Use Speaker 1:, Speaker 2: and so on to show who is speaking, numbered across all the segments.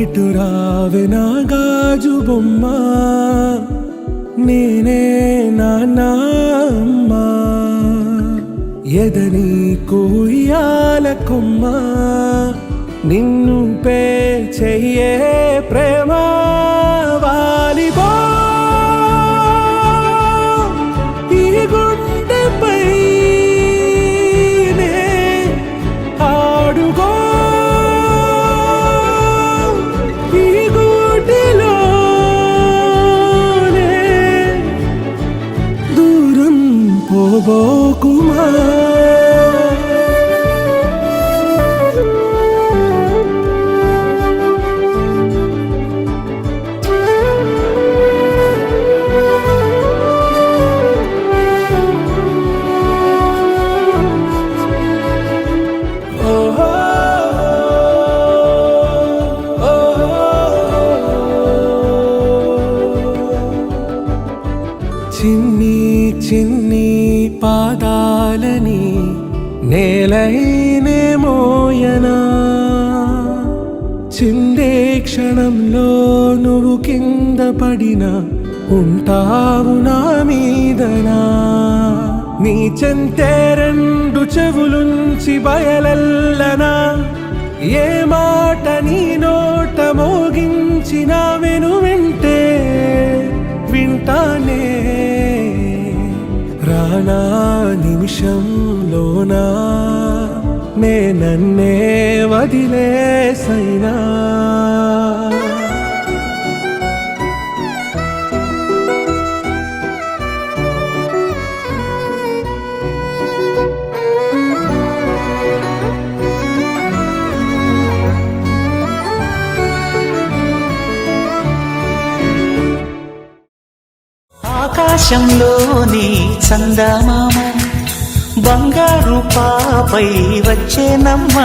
Speaker 1: ఇటు రావే నా గాజు బొమ్మ, నేనే నాన్న అమ్మ, ఎదని కోయాల కొమ్మ, నిన్ను పే చెయ్యే ప్రేమ వాలిబో ఈ గుండెపై ఆడుగో ఈ గూటిలోనే దూరం పోబోకుమా. చిన్ని చిన్ని పాదాలని నేలైనే మోయనా, చిందే క్షణంలో నువ్వు కింద పడినా ఉంటావు నా మీదనా. నీ చెంతే రెండు చెవులుంచి బయలెల్లనా, ఏ మాట నీ నోట మోగించిన వెను వింటే వింటానే. రానా నిమిషంలోనా నే నన్నే వదిలేసైనా.
Speaker 2: ఆకాశంలోని చందమామ బంగారు పాపై వచ్చేనమ్మ,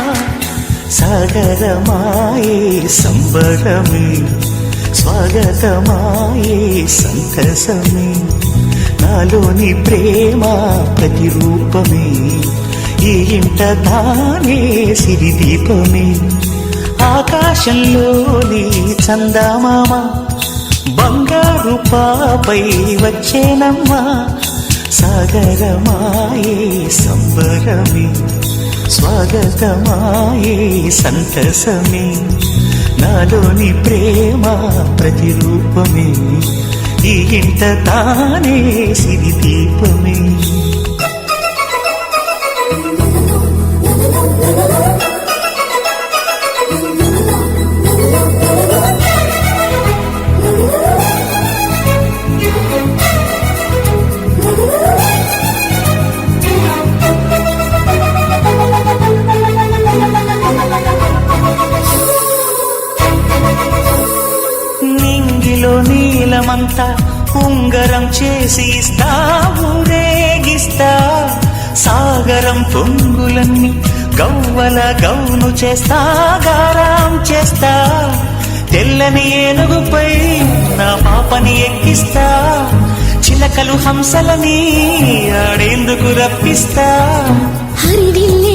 Speaker 2: సాగరమాయే సంబరమే స్వాగతమాయే సంతసమే. నాలోని ప్రేమ ప్రతిరూపమే ఈ ఇంట తానే సిరిదీపమే. ఆకాశంలోని చందమామ బంగారు పాపై వచ్చేనమ్మా, సాగరమాయే సంబరమే స్వాగతమాయే సంతసమే. నాలోని ప్రేమ ప్రతిరూపమే ఈ ఇంట తానే సిరిదీపమే. నీలమంతా ఉంగరం చేసి ఇస్తా ఊరేగిస్తా, సాగరం పొంగులన్నీ గవ్వల గౌను చేస్తా గారాం చేస్తా. తెల్లని ఏనుగుపై నా పాపని ఎక్కిస్తా, చిలకలు హంసలని ఆడేందుకు రప్పిస్తా.
Speaker 3: హరివిల్లి